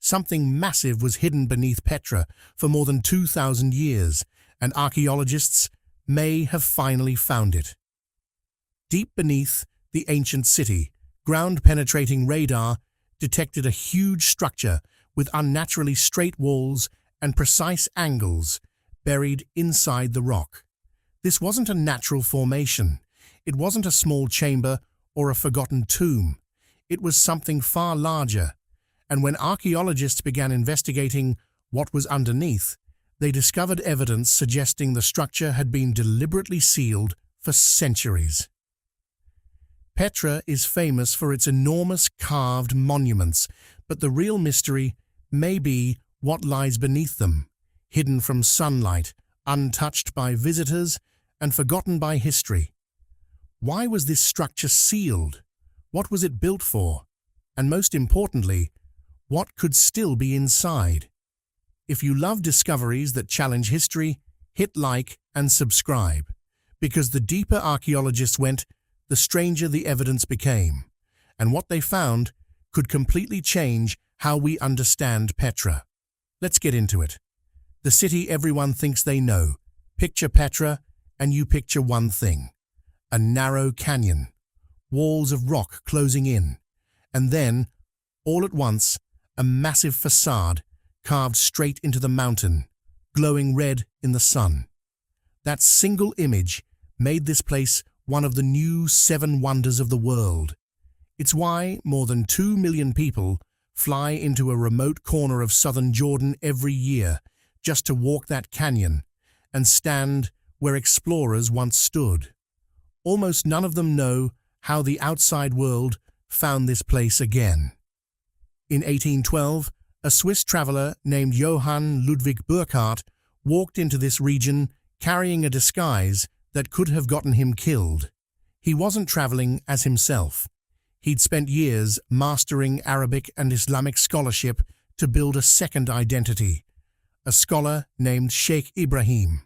something massive was hidden beneath Petra for more than 2,000 years, and archaeologists may have finally found it. Deep beneath the ancient city, ground-penetrating radar detected a huge structure with unnaturally straight walls and precise angles buried inside the rock. This wasn't a natural formation. It wasn't a small chamber or a forgotten tomb. It was something far larger, and when archaeologists began investigating what was underneath, they discovered evidence suggesting the structure had been deliberately sealed for centuries. Petra is famous for its enormous carved monuments, but the real mystery may be what lies beneath them, hidden from sunlight, untouched by visitors, and forgotten by history. Why was this structure sealed? What was it built for? And most importantly, what could still be inside? If you love discoveries that challenge history, hit like and subscribe, because the deeper archaeologists went, the stranger the evidence became, and what they found could completely change how we understand Petra. Let's get into it. The city everyone thinks they know. Picture Petra, and you picture one thing: a narrow canyon, walls of rock closing in, and then, all at once, a massive facade carved straight into the mountain, glowing red in the sun. That single image made this place one of the new 7 wonders of the world. It's why more than 2 million people fly into a remote corner of southern Jordan every year just to walk that canyon and stand where explorers once stood. Almost none of them know how the outside world found this place again. In 1812, a Swiss traveler named Johann Ludwig Burckhardt walked into this region carrying a disguise that could have gotten him killed. He wasn't traveling as himself. He'd spent years mastering Arabic and Islamic scholarship to build a second identity, a scholar named Sheikh Ibrahim.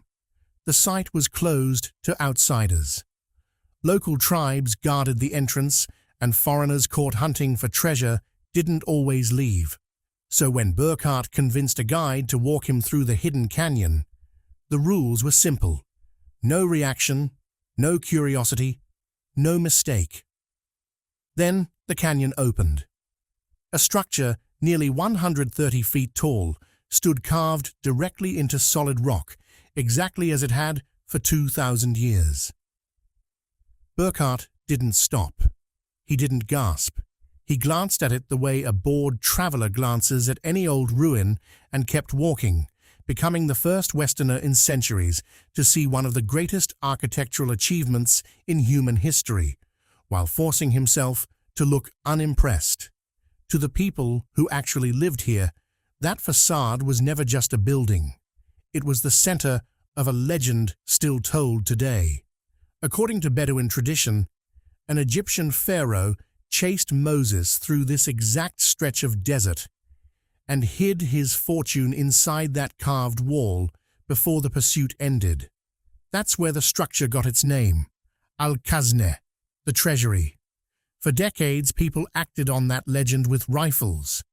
The site was closed to outsiders. Local tribes guarded the entrance, and foreigners caught hunting for treasure didn't always leave. So when Burckhardt convinced a guide to walk him through the hidden canyon, the rules were simple: no reaction, no curiosity, no mistake. Then the canyon opened. A structure nearly 130 feet tall stood carved directly into solid rock, exactly as it had for 2,000 years. Burckhardt didn't stop. He didn't gasp. He glanced at it the way a bored traveler glances at any old ruin and kept walking, becoming the first Westerner in centuries to see one of the greatest architectural achievements in human history, while forcing himself to look unimpressed. To the people who actually lived here, that facade was never just a building. It was the center of a legend still told today. According to Bedouin tradition, an Egyptian pharaoh chased Moses through this exact stretch of desert and hid his fortune inside that carved wall before the pursuit ended. That's where the structure got its name, Al-Khazneh, the treasury. For decades, people acted on that legend with rifles.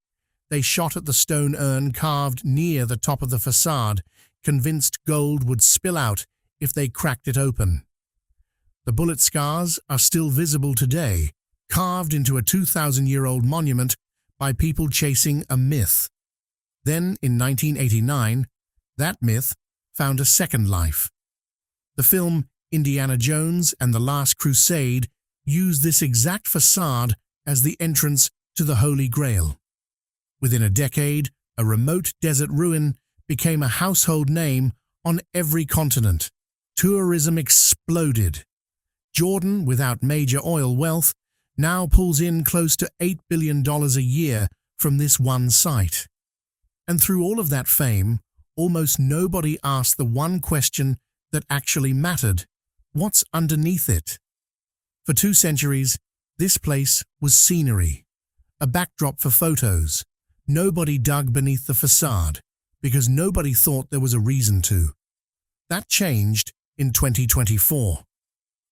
They shot at the stone urn carved near the top of the facade, convinced gold would spill out if they cracked it open. The bullet scars are still visible today, carved into a 2,000-year-old monument by people chasing a myth. Then, in 1989, that myth found a second life. The film Indiana Jones and the Last Crusade used this exact facade as the entrance to the Holy Grail. Within a decade, a remote desert ruin became a household name on every continent. Tourism exploded. Jordan, without major oil wealth, now pulls in close to $8 billion a year from this one site. And through all of that fame, almost nobody asked the one question that actually mattered: what's underneath it? For 2 centuries, this place was scenery, a backdrop for photos. Nobody dug beneath the facade because nobody thought there was a reason to. That changed in 2024.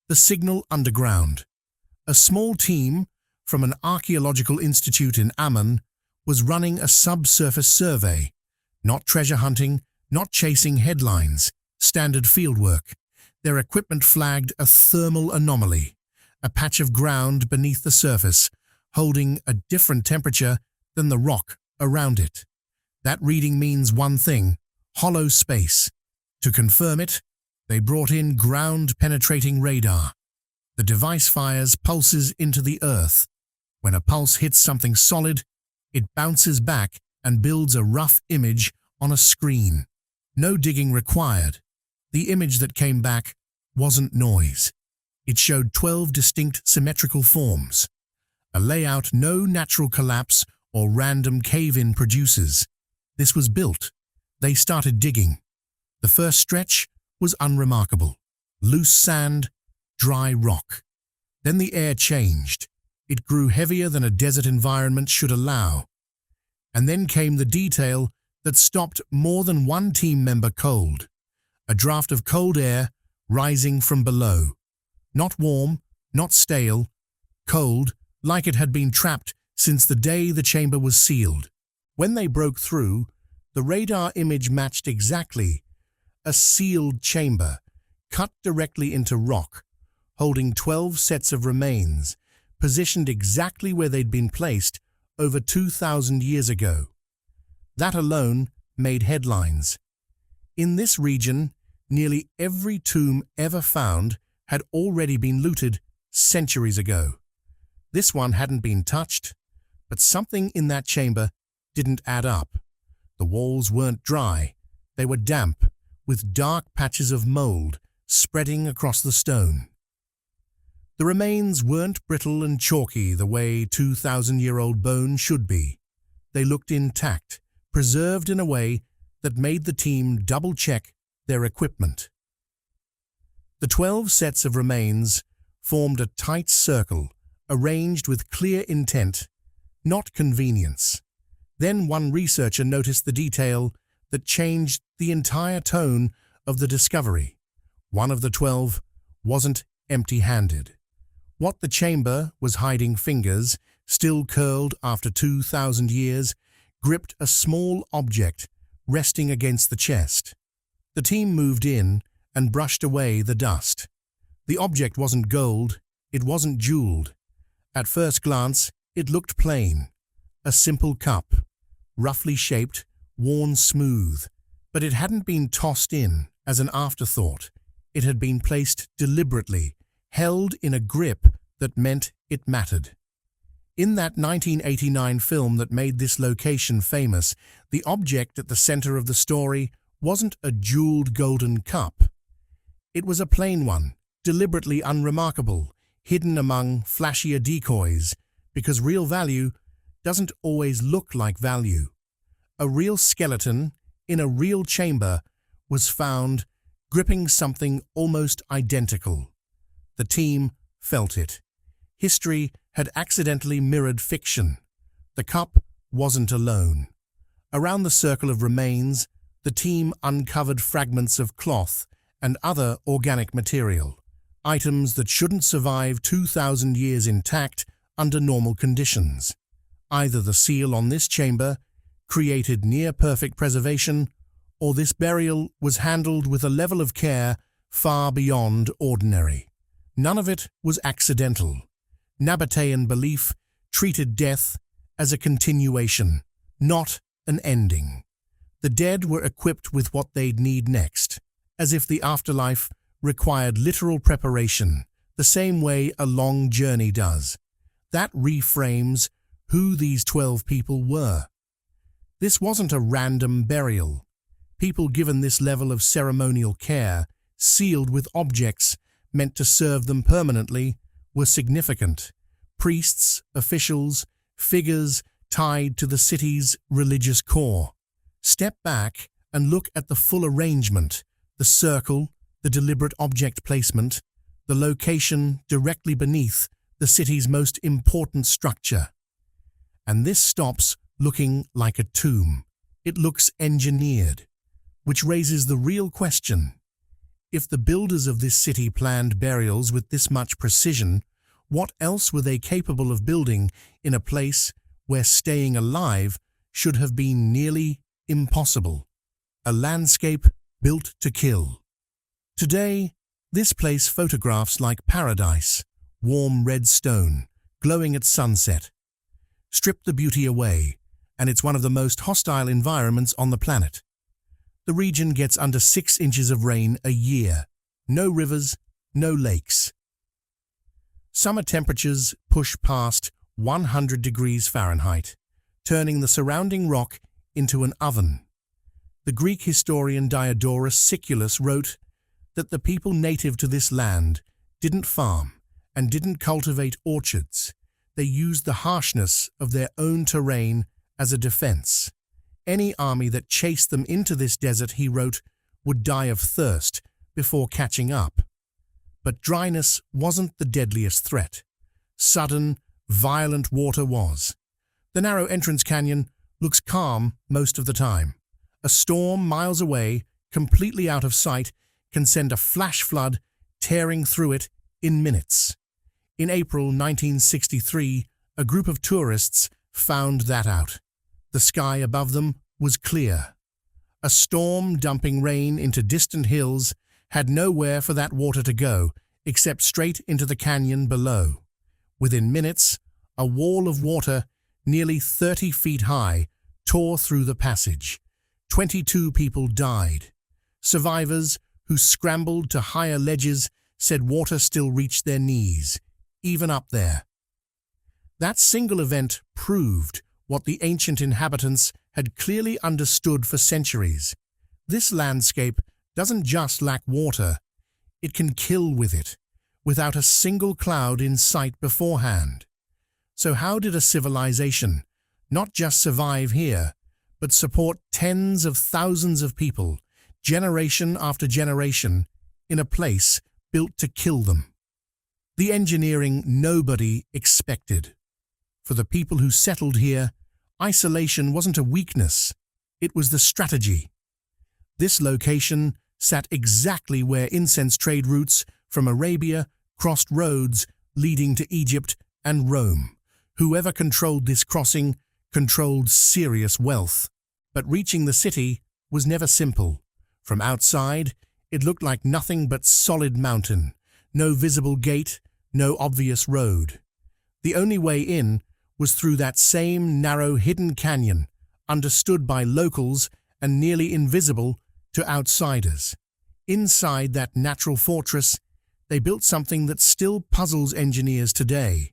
The Signal Underground, a small team from an archaeological institute in Amman, was running a subsurface survey, not treasure hunting, not chasing headlines, standard fieldwork. Their equipment flagged a thermal anomaly, a patch of ground beneath the surface, holding a different temperature than the rock around it. That reading means one thing: hollow space. To confirm it, they brought in ground-penetrating radar. The device fires pulses into the earth. When a pulse hits something solid, it bounces back and builds a rough image on a screen. No digging required. The image that came back wasn't noise. It showed 12 distinct symmetrical forms, a layout no natural collapse or random cave-in produces. This was built. They started digging. The first stretch was unremarkable. Loose sand, dry rock. Then the air changed. It grew heavier than a desert environment should allow. And then came the detail that stopped more than one team member cold. A draft of cold air rising from below. Not warm, not stale, cold, like it had been trapped since the day the chamber was sealed. When they broke through, the radar image matched exactly. A sealed chamber, cut directly into rock, holding 12 sets of remains, positioned exactly where they'd been placed over 2,000 years ago. That alone made headlines. In this region, nearly every tomb ever found had already been looted centuries ago. This one hadn't been touched, but something in that chamber didn't add up. The walls weren't dry, they were damp, with dark patches of mold spreading across the stone. The remains weren't brittle and chalky the way 2,000-year-old bone should be. They looked intact, preserved in a way that made the team double-check their equipment. The 12 sets of remains formed a tight circle, arranged with clear intent, not convenience. Then one researcher noticed the detail that changed the entire tone of the discovery. One of the 12 wasn't empty-handed. What the chamber was hiding fingers, still curled after 2,000 years, gripped a small object resting against the chest. The team moved in and brushed away the dust. The object wasn't gold, it wasn't jeweled. At first glance, it looked plain. A simple cup, roughly shaped, worn smooth. But it hadn't been tossed in as an afterthought. It had been placed deliberately, held in a grip that meant it mattered. In that 1989 film that made this location famous, the object at the center of the story wasn't a jeweled golden cup. It was a plain one, deliberately unremarkable, hidden among flashier decoys, because real value doesn't always look like value. A real skeleton in a real chamber was found, gripping something almost identical. The team felt it. History had accidentally mirrored fiction. The cup wasn't alone. Around the circle of remains, the team uncovered fragments of cloth and other organic material, items that shouldn't survive 2,000 years intact under normal conditions. Either the seal on this chamber created near-perfect preservation, or this burial was handled with a level of care far beyond ordinary. None of it was accidental. Nabataean belief treated death as a continuation, not an ending. The dead were equipped with what they'd need next, as if the afterlife required literal preparation, the same way a long journey does. That reframes who these 12 people were. This wasn't a random burial. People given this level of ceremonial care, sealed with objects meant to serve them permanently, were significant. Priests, officials, figures tied to the city's religious core. Step back and look at the full arrangement, the circle, the deliberate object placement, the location directly beneath the city's most important structure. And this stops looking like a tomb. It looks engineered, which raises the real question. If the builders of this city planned burials with this much precision, what else were they capable of building in a place where staying alive should have been nearly impossible. A landscape built to kill. Today, this place photographs like paradise, warm red stone, glowing at sunset. Strip the beauty away, and it's one of the most hostile environments on the planet. The region gets under 6 inches of rain a year. No rivers, no lakes. Summer temperatures push past 100 degrees Fahrenheit, turning the surrounding rock into an oven. The Greek historian Diodorus Siculus wrote that the people native to this land didn't farm and didn't cultivate orchards. They used the harshness of their own terrain as a defense. Any army that chased them into this desert, he wrote, would die of thirst before catching up. But dryness wasn't the deadliest threat. Sudden, violent water was. The narrow entrance canyon looks calm most of the time. A storm miles away, completely out of sight, can send a flash flood tearing through it in minutes. In April 1963, a group of tourists found that out. The sky above them was clear. A storm dumping rain into distant hills had nowhere for that water to go except straight into the canyon below. Within minutes, a wall of water nearly 30 feet high tore through the passage. 22 people died. Survivors who scrambled to higher ledges said water still reached their knees, even up there. That single event proved what the ancient inhabitants had clearly understood for centuries. This landscape doesn't just lack water, it can kill with it, without a single cloud in sight beforehand. So how did a civilization not just survive here, but support tens of thousands of people, generation after generation, in a place built to kill them? The engineering nobody expected. For the people who settled here, isolation wasn't a weakness, it was the strategy. This location sat exactly where incense trade routes from Arabia crossed roads leading to Egypt and Rome. Whoever controlled this crossing controlled serious wealth. But reaching the city was never simple. From outside, it looked like nothing but solid mountain. No visible gate, no obvious road. The only way in was through that same narrow hidden canyon, understood by locals and nearly invisible to outsiders. Inside that natural fortress, they built something that still puzzles engineers today.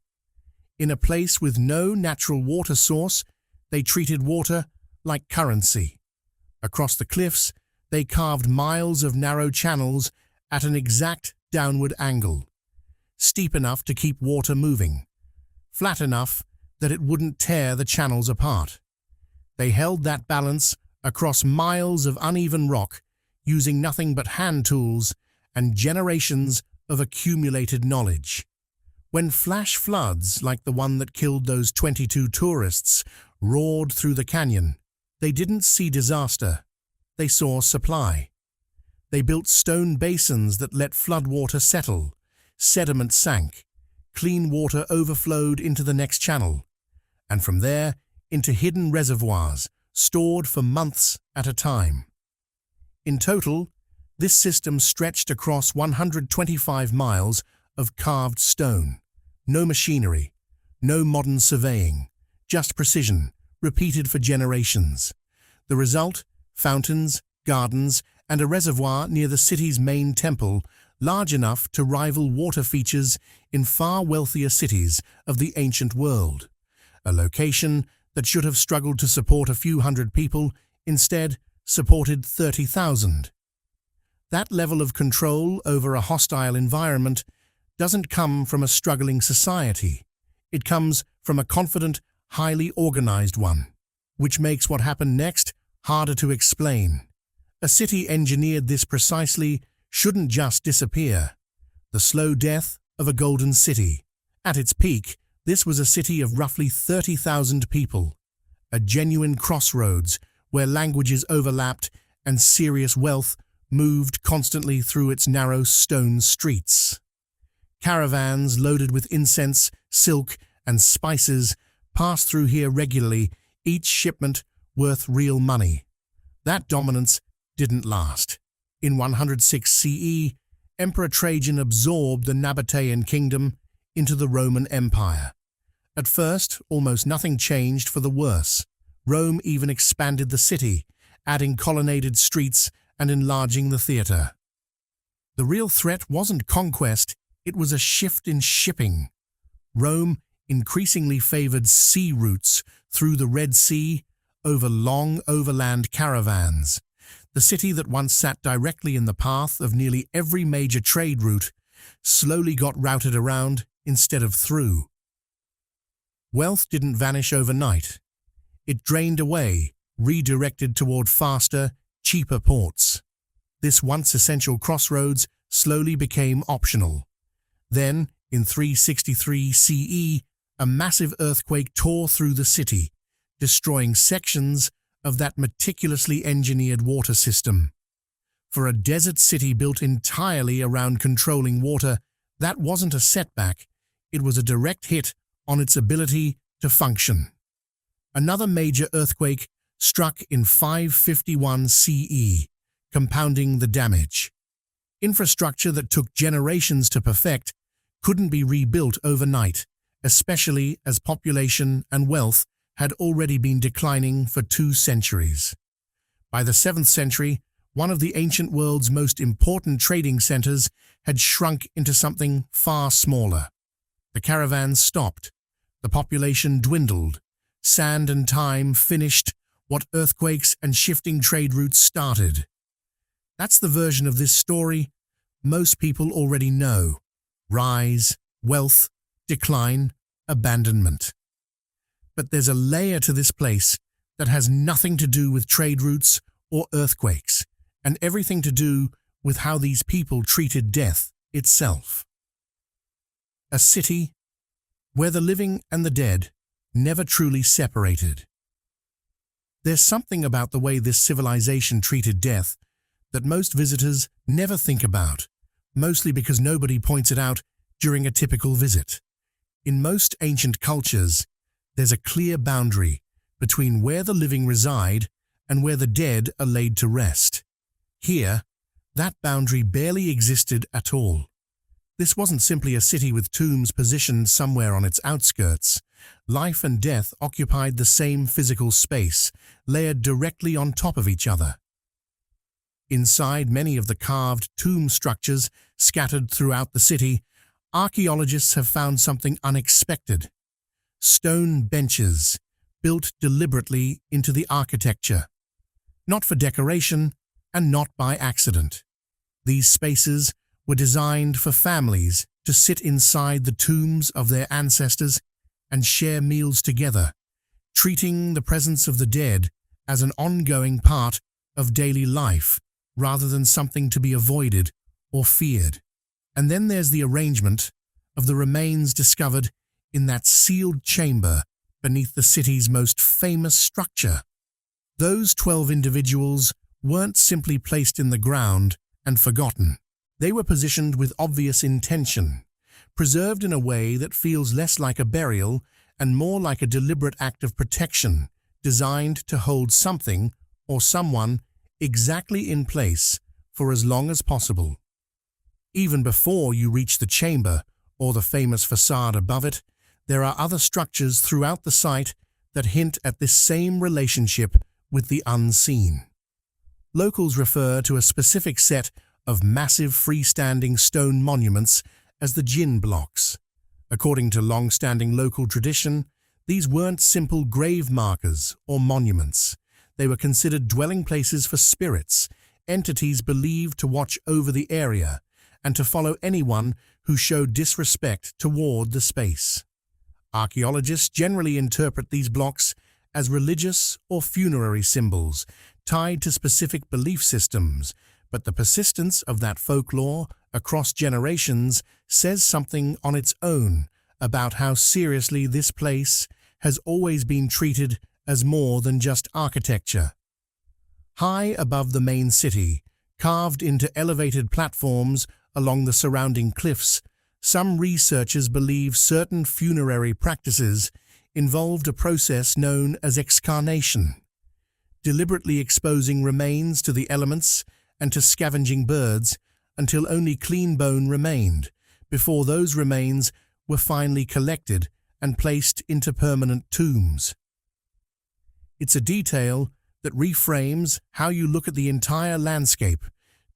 In a place with no natural water source, they treated water like currency. Across the cliffs, they carved miles of narrow channels at an exact downward angle, steep enough to keep water moving, flat enough that it wouldn't tear the channels apart. They held that balance across miles of uneven rock, using nothing but hand tools and generations of accumulated knowledge. When flash floods like the one that killed those 22 tourists roared through the canyon, they didn't see disaster, they saw supply. They built stone basins that let floodwater settle, sediment sank, clean water overflowed into the next channel, and from there into hidden reservoirs stored for months at a time. In total, this system stretched across 125 miles of carved stone. No machinery, no modern surveying, just precision, repeated for generations. The result? Fountains, gardens, and a reservoir near the city's main temple, large enough to rival water features in far wealthier cities of the ancient world. A location that should have struggled to support a few hundred people, instead supported 30,000. That level of control over a hostile environment doesn't come from a struggling society. It comes from a confident, highly organized one, which makes what happened next harder to explain. A city engineered this precisely shouldn't just disappear. The slow death of a golden city. At its peak, this was a city of roughly 30,000 people, a genuine crossroads where languages overlapped and serious wealth moved constantly through its narrow stone streets. Caravans loaded with incense, silk, and spices passed through here regularly, each shipment worth real money. That dominance didn't last. In 106 CE, Emperor Trajan absorbed the Nabataean kingdom into the Roman Empire. At first, almost nothing changed for the worse. Rome even expanded the city, adding colonnaded streets and enlarging the theatre. The real threat wasn't conquest, it was a shift in shipping. Rome increasingly favored sea routes through the Red Sea over long overland caravans. The city that once sat directly in the path of nearly every major trade route slowly got routed around instead of through. Wealth didn't vanish overnight. It drained away, redirected toward faster, cheaper ports. This once essential crossroads slowly became optional. Then, in 363 CE, a massive earthquake tore through the city, destroying sections of that meticulously engineered water system. For a desert city built entirely around controlling water, that wasn't a setback, it was a direct hit on its ability to function. Another major earthquake struck in 551 CE, compounding the damage. Infrastructure that took generations to perfect couldn't be rebuilt overnight, especially as population and wealth had already been declining for 2 centuries. By the 7th century, one of the ancient world's most important trading centers had shrunk into something far smaller. The caravans stopped, the population dwindled, sand and time finished what earthquakes and shifting trade routes started. That's the version of this story most people already know: rise, wealth, decline, abandonment. But there's a layer to this place that has nothing to do with trade routes or earthquakes, and everything to do with how these people treated death itself. A city where the living and the dead never truly separated. There's something about the way this civilization treated death that most visitors never think about, mostly because nobody points it out during a typical visit. In most ancient cultures, there's a clear boundary between where the living reside and where the dead are laid to rest. Here, that boundary barely existed at all. This wasn't simply a city with tombs positioned somewhere on its outskirts. Life and death occupied the same physical space, layered directly on top of each other. Inside many of the carved tomb structures scattered throughout the city, archaeologists have found something unexpected: stone benches built deliberately into the architecture, not for decoration and not by accident. These spaces were designed for families to sit inside the tombs of their ancestors and share meals together, treating the presence of the dead as an ongoing part of daily life rather than something to be avoided or feared. And then there's the arrangement of the remains discovered in that sealed chamber beneath the city's most famous structure. Those 12 individuals weren't simply placed in the ground and forgotten. They were positioned with obvious intention, preserved in a way that feels less like a burial and more like a deliberate act of protection, designed to hold something or someone exactly in place for as long as possible. Even before you reach the chamber or the famous facade above it, there are other structures throughout the site that hint at this same relationship with the unseen. Locals refer to a specific set of massive freestanding stone monuments as the Jinn blocks. According to long-standing local tradition, these weren't simple grave markers or monuments. They were considered dwelling places for spirits, entities believed to watch over the area and to follow anyone who showed disrespect toward the space. Archaeologists generally interpret these blocks as religious or funerary symbols tied to specific belief systems, but the persistence of that folklore across generations says something on its own about how seriously this place has always been treated as more than just architecture. High above the main city, carved into elevated platforms along the surrounding cliffs, some researchers believe certain funerary practices involved a process known as excarnation. deliberately exposing remains to the elements and to scavenging birds until only clean bone remained, before those remains were finally collected and placed into permanent tombs. It's a detail that reframes how you look at the entire landscape,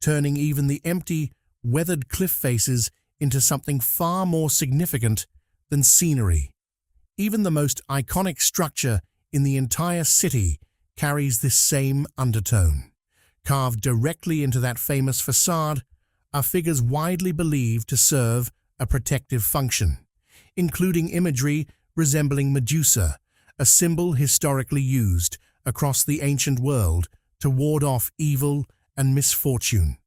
turning even the empty, weathered cliff faces into something far more significant than scenery. Even the most iconic structure in the entire city carries this same undertone. Carved directly into that famous facade are figures widely believed to serve a protective function, including imagery resembling Medusa, a symbol historically used across the ancient world to ward off evil and misfortune.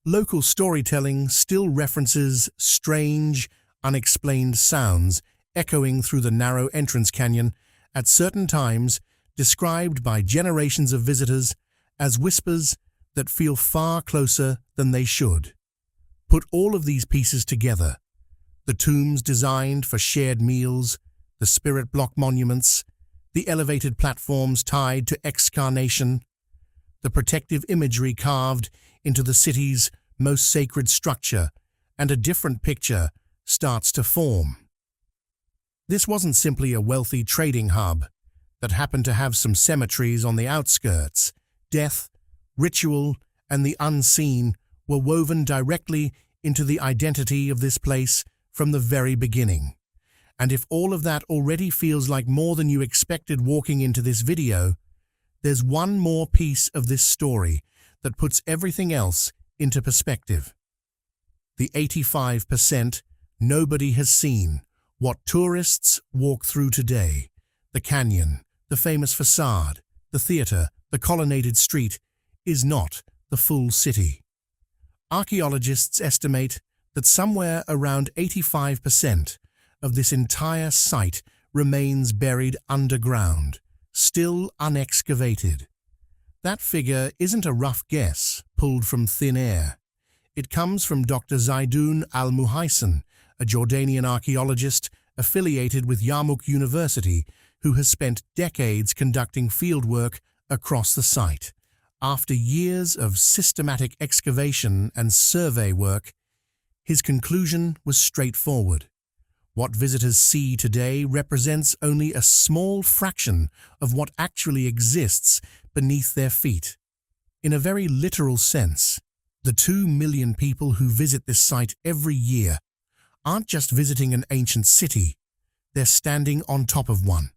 Local storytelling still references strange, unexplained sounds echoing through the narrow entrance canyon at certain times, described by generations of visitors as whispers that feel far closer than they should. Put all of these pieces together: the tombs designed for shared meals, the spirit block monuments, the elevated platforms tied to excarnation, the protective imagery carved into the city's most sacred structure, and a different picture starts to form. This wasn't simply a wealthy trading hub that happened to have some cemeteries on the outskirts. Death, ritual, and the unseen were woven directly into the identity of this place from the very beginning. And if all of that already feels like more than you expected walking into this video, there's one more piece of this story that puts everything else into perspective. The 85% nobody has seen, what tourists walk through today: the canyon, the famous facade, the theater, the colonnaded street, is not the full city. Archaeologists estimate that somewhere around 85% of this entire site remains buried underground, still unexcavated. That figure isn't a rough guess pulled from thin air. It comes from Dr. Zaidoun al-Muhaisin, a Jordanian archaeologist affiliated with Yarmouk University, who has spent decades conducting fieldwork across the site. After years of systematic excavation and survey work, his conclusion was straightforward. What visitors see today represents only a small fraction of what actually exists beneath their feet. In a very literal sense, the 2 million people who visit this site every year aren't just visiting an ancient city, they're standing on top of one.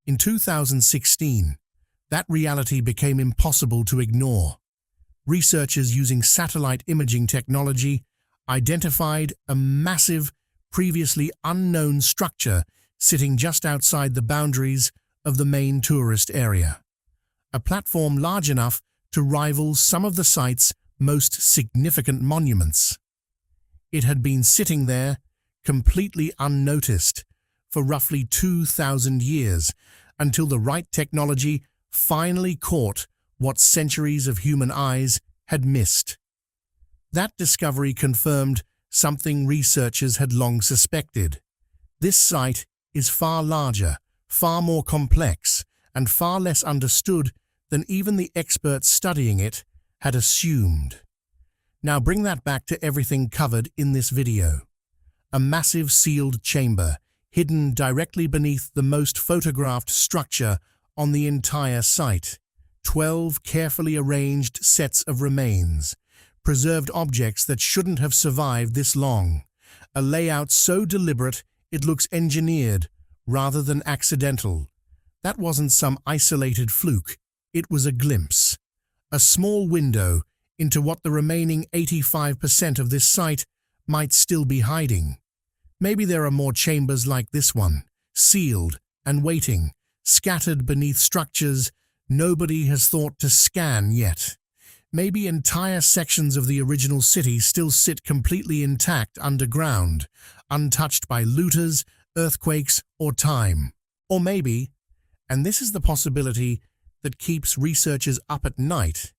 In 2016, that reality became impossible to ignore. Researchers using satellite imaging technology identified a massive, previously unknown structure sitting just outside the boundaries of the main tourist area. A platform large enough to rival some of the site's most significant monuments. It had been sitting there, completely unnoticed, for roughly 2,000 years, until the right technology finally caught what centuries of human eyes had missed. That discovery confirmed something researchers had long suspected. This site is far larger, far more complex, and far less understood than even the experts studying it had assumed. Now bring that back to everything covered in this video. A massive sealed chamber, hidden directly beneath the most photographed structure on the entire site. 12 carefully arranged sets of remains, preserved objects that shouldn't have survived this long. A layout so deliberate it looks engineered rather than accidental. That wasn't some isolated fluke, it was a glimpse. A small window into what the remaining 85% of this site might still be hiding. Maybe there are more chambers like this one, sealed and waiting, scattered beneath structures nobody has thought to scan yet. Maybe entire sections of the original city still sit completely intact underground, untouched by looters, earthquakes, or time. Or maybe, and this is the possibility that keeps researchers up at night,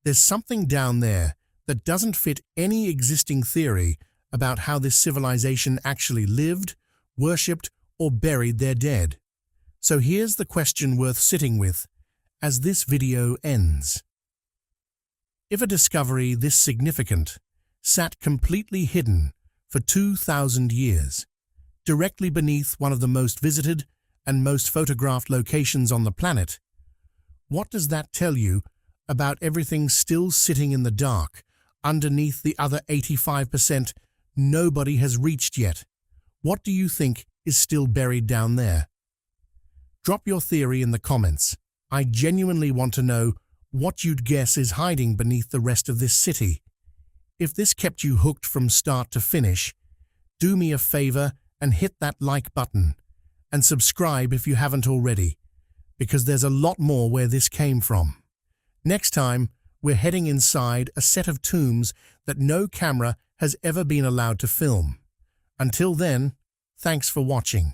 there's something down there that doesn't fit any existing theory about how this civilization actually lived, worshipped, or buried their dead. So here's the question worth sitting with. as this video ends. If a discovery this significant sat completely hidden for 2,000 years, directly beneath one of the most visited and most photographed locations on the planet, what does that tell you about everything still sitting in the dark underneath the other 85% nobody has reached yet? What do you think is still buried down there? Drop your theory in the comments. I genuinely want to know what you'd guess is hiding beneath the rest of this city. If this kept you hooked from start to finish, do me a favor and hit that like button and subscribe if you haven't already, because there's a lot more where this came from. Next time, we're heading inside a set of tombs that no camera has ever been allowed to film. Until then, thanks for watching.